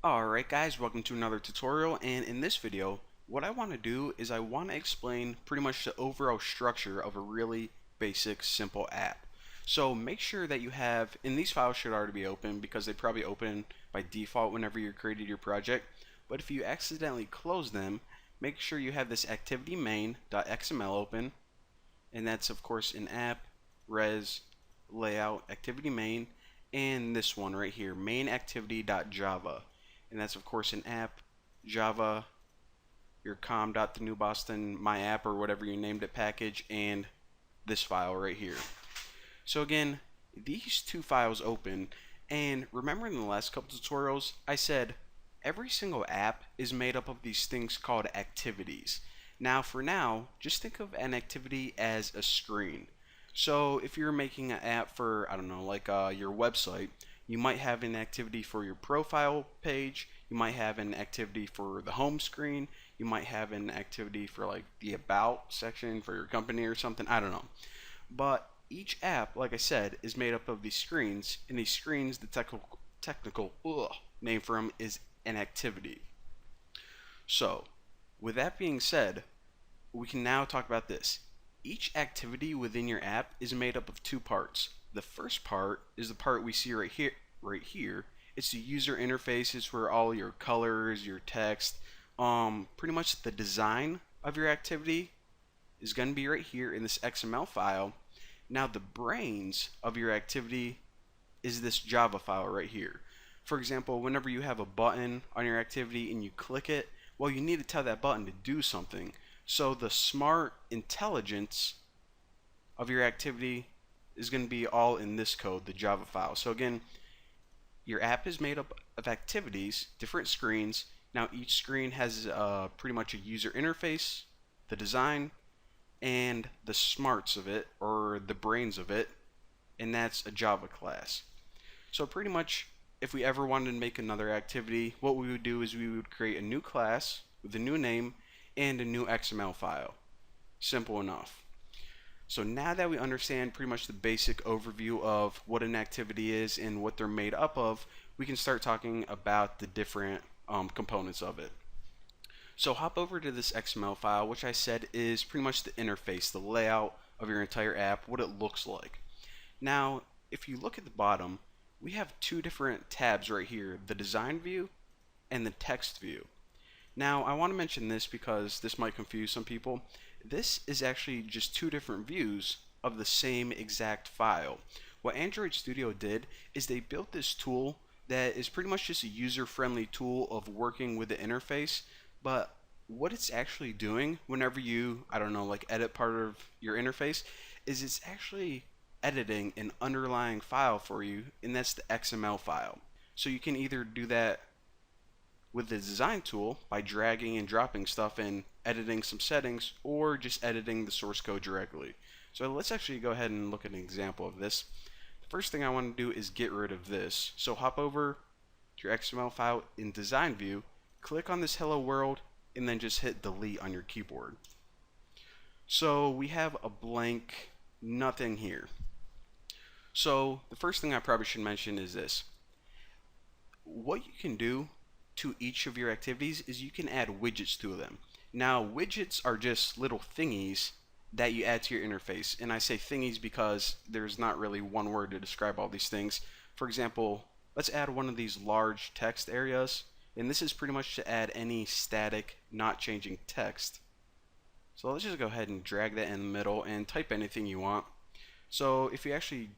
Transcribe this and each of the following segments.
Alright guys, welcome to another tutorial, and in this video what I want to do is I want to explain pretty much the overall structure of a really basic simple app. So make sure that you have, and these files should already be open because they probably open by default whenever you created your project, but if you accidentally close them, make sure you have this activity main.xml open, and that's of course an app, res, layout, activity main, and this one right here, main activity.java. And that's of course an app, Java, your com.thenewboston, my app, or whatever you named it package, and this file right here. So again, these two files open, and remember in the last couple tutorials, I said every single app is made up of these things called activities. Now for now, just think of an activity as a screen. So if you're making an app for, I don't know, like your website, you might have an activity for your profile page, you might have an activity for the home screen, you might have an activity for like the about section for your company or something, I don't know. But each app, like I said, is made up of these screens, and these screens, the technical name for them is an activity. So, with that being said, we can now talk about this. Each activity within your app is made up of two parts. The first part is the part we see right here. It's the user interface. It's where all your colors, your text, pretty much the design of your activity is going to be right here in this XML file. Now the brains of your activity is this Java file right here. For example, whenever you have a button on your activity and you click it, well, you need to tell that button to do something. So the smart intelligence of your activity is going to be all in this code, the Java file. So again, your app is made up of activities, different screens. Now each screen has pretty much a user interface, the design, and the smarts of it, or the brains of it, and that's a Java class. So pretty much, if we ever wanted to make another activity, what we would do is we would create a new class with a new name and a new XML file. Simple enough. So now that we understand pretty much the basic overview of what an activity is and what they're made up of, we can start talking about the different components of it. So hop over to this XML file, which I said is pretty much the interface, the layout of your entire app, what it looks like. Now, if you look at the bottom, we have two different tabs right here, the design view and the text view. Now, I want to mention this because this might confuse some people. This is actually just two different views of the same exact file. What Android Studio did is they built this tool that is pretty much just a user-friendly tool of working with the interface, but what it's actually doing whenever you, I don't know, like edit part of your interface, is it's actually editing an underlying file for you, and that's the XML file. So you can either do that with the design tool by dragging and dropping stuff and editing some settings, or just editing the source code directly. So let's actually go ahead and look at an example of this. The first thing I want to do is get rid of this. So hop over to your XML file in design view, click on this hello world, and then just hit delete on your keyboard. So we have a blank nothing here. So the first thing I probably should mention is this. What you can do to each of your activities is you can add widgets to them. Now widgets are just little thingies that you add to your interface, and I say thingies because there's not really one word to describe all these things. For example, let's add one of these large text areas, and this is pretty much to add any static, not changing text. So let's just go ahead and drag that in the middle and type anything you want. So if you actually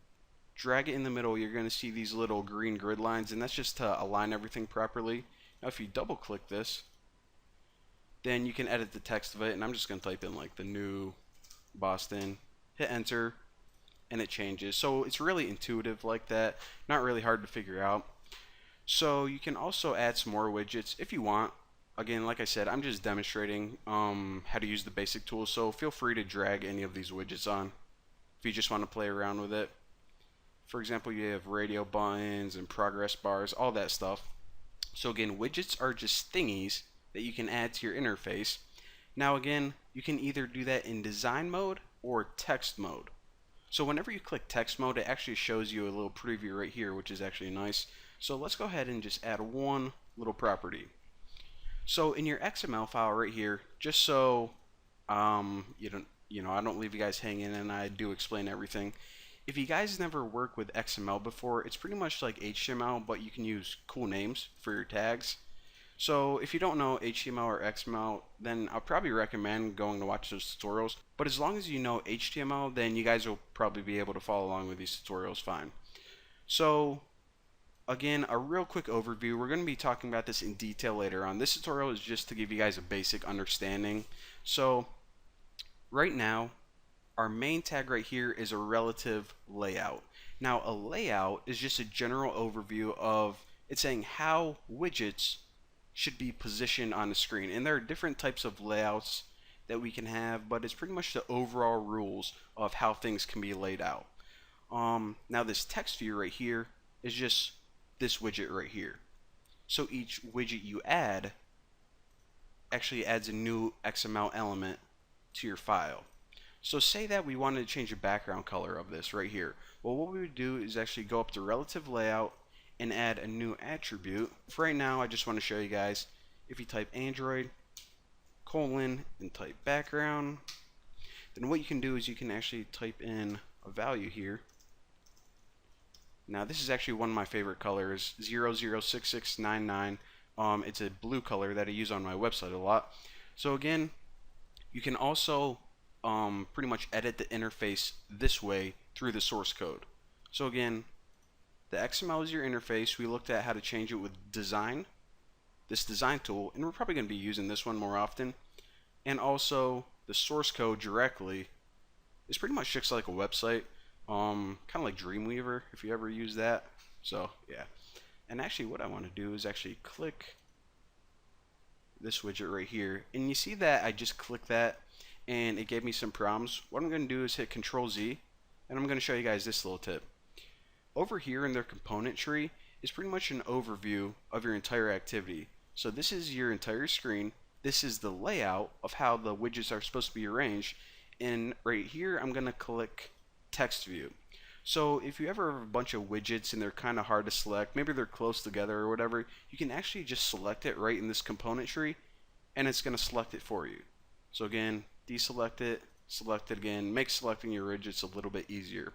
drag it in the middle, you're going to see these little green grid lines, and that's just to align everything properly. Now if you double click this, then you can edit the text of it, and I'm just going to type in like the new Boston, hit enter, and it changes. So it's really intuitive like that, not really hard to figure out. So you can also add some more widgets if you want. Again, like I said, I'm just demonstrating how to use the basic tools, so feel free to drag any of these widgets on if you just want to play around with it. For example, you have radio buttons and progress bars, all that stuff. So again, widgets are just thingies that you can add to your interface. Now again, you can either do that in design mode or text mode. So whenever you click text mode, it actually shows you a little preview right here, which is actually nice. So let's go ahead and just add one little property. So in your XML file right here, just so I don't leave you guys hanging and I do explain everything. If you guys never worked with XML before, it's pretty much like HTML, but you can use cool names for your tags. So if you don't know HTML or XML, then I'll probably recommend going to watch those tutorials. But as long as you know HTML, then you guys will probably be able to follow along with these tutorials fine. So again, a real quick overview. We're going to be talking about this in detail later on. This tutorial is just to give you guys a basic understanding. So right now, our main tag right here is a relative layout. Now, a layout is just a general overview of it's saying how widgets should be positioned on the screen. And there are different types of layouts that we can have, but it's pretty much the overall rules of how things can be laid out. Now this text view right here is just this widget right here. So each widget you add actually adds a new XML element to your file. So say that we wanted to change the background color of this right here. Well, what we would do is actually go up to relative layout and add a new attribute. For right now, I just want to show you guys, if you type Android colon and type background, then what you can do is you can actually type in a value here. Now this is actually one of my favorite colors, 006699. It's a blue color that I use on my website a lot. So again, you can also pretty much edit the interface this way through the source code. So again, the XML is your interface. We looked at how to change it with design, this design tool, and we're probably going to be using this one more often. And also the source code directly is pretty much just like a website, kind of like Dreamweaver if you ever use that. So yeah, and actually what I want to do is actually click this widget right here, and you see that I just clicked that and it gave me some problems. What I'm going to do is hit Control Z, and I'm going to show you guys this little tip. Over here in their component tree is pretty much an overview of your entire activity. So this is your entire screen. This is the layout of how the widgets are supposed to be arranged. And right here, I'm going to click text view. So if you ever have a bunch of widgets and they're kind of hard to select, maybe they're close together or whatever, you can actually just select it right in this component tree, and it's going to select it for you. So again, deselect it, select it again, make selecting your widgets a little bit easier.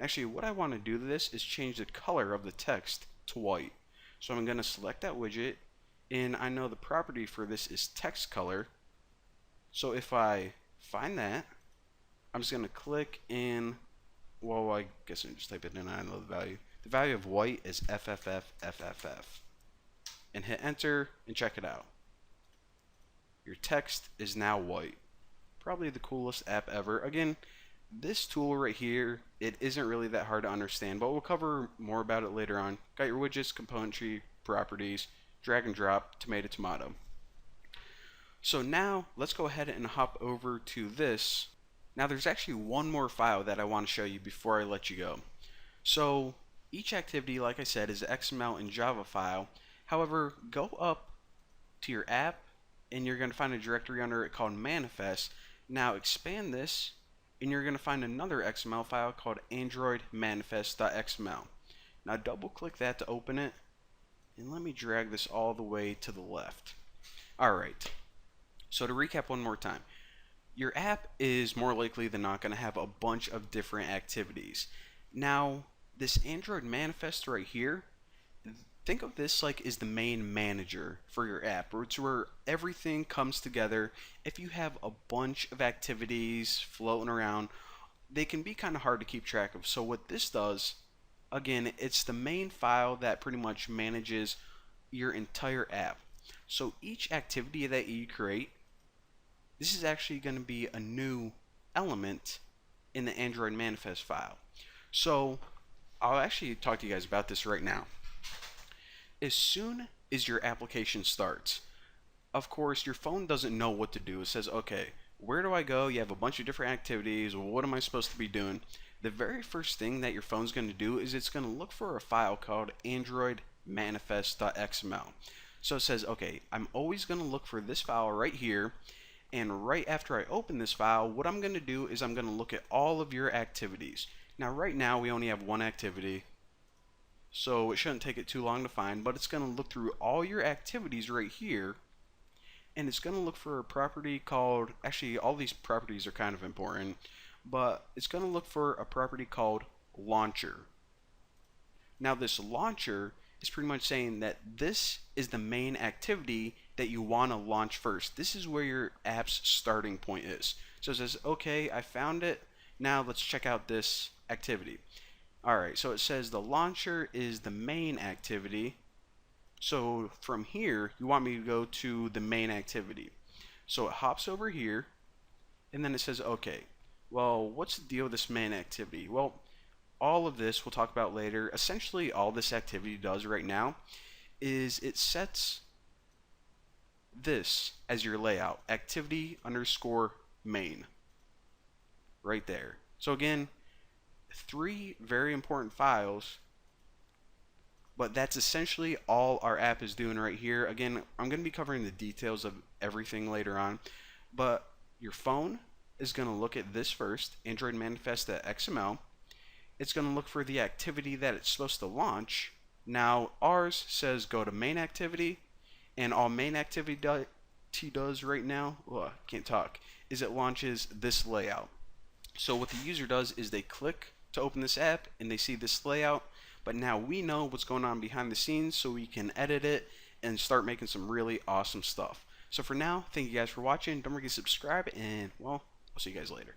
Actually, what I want to do to this is change the color of the text to white. So I'm going to select that widget, and I know the property for this is text color. So if I find that, I'm just going to click in, well, I guess I just type it in and I know the value. The value of white is FFFFFF. And hit enter and check it out. Your text is now white. Probably the coolest app ever. Again, this tool right here, it isn't really that hard to understand, but we'll cover more about it later on. Got your widgets, componentry, properties, drag and drop, tomato. So now let's go ahead and hop over to this. Now there's actually one more file that I want to show you before I let you go. So each activity, like I said, is an XML and Java file. However, go up to your app and you're going to find a directory under it called manifest. Now expand this and you're going to find another XML file called Android manifest.xml. Now double click that to open it, and let me drag this all the way to the left. Alright, so to recap one more time, your app is more likely than not going to have a bunch of different activities. Now this Android manifest right here, think of this like is the main manager for your app. It's where everything comes together. If you have a bunch of activities floating around, they can be kind of hard to keep track of. So what this does, again, it's the main file that pretty much manages your entire app. So each activity that you create, this is actually going to be a new element in the Android manifest file. So I'll actually talk to you guys about this right now. As soon as your application starts, of course, your phone doesn't know what to do. It says, okay, where do I go? You have a bunch of different activities. Well, what am I supposed to be doing? The very first thing that your phone's going to do is it's going to look for a file called Android manifest.xml. So it says, okay, I'm always going to look for this file right here. And right after I open this file, what I'm going to do is I'm going to look at all of your activities. Now, right now, we only have one activity. So it shouldn't take it too long to find, but it's going to look through all your activities right here, and it's going to look for a property called, actually all these properties are kind of important, but it's going to look for a property called launcher. Now this launcher is pretty much saying that this is the main activity that you want to launch first. This is where your app's starting point is. So it says, okay, I found it. Now let's check out this activity. Alright, so it says the launcher is the main activity. So from here, you want me to go to the main activity. So it hops over here, and then it says, okay, well, what's the deal with this main activity? Well, all of this we'll talk about later. Essentially, all this activity does right now is it sets this as your layout, activity underscore main, right there. So again, 3 very important files, but that's essentially all our app is doing right here. Again, I'm going to be covering the details of everything later on, but your phone is going to look at this first, Android manifest.xml. It's going to look for the activity that it's supposed to launch. Now ours says go to main activity, and all main activity does right now, can't talk, is it launches this layout. So what the user does is they click to open this app and they see this layout, but now we know what's going on behind the scenes, so we can edit it and start making some really awesome stuff. So for now, thank you guys for watching. Don't forget to subscribe, and well, I'll see you guys later.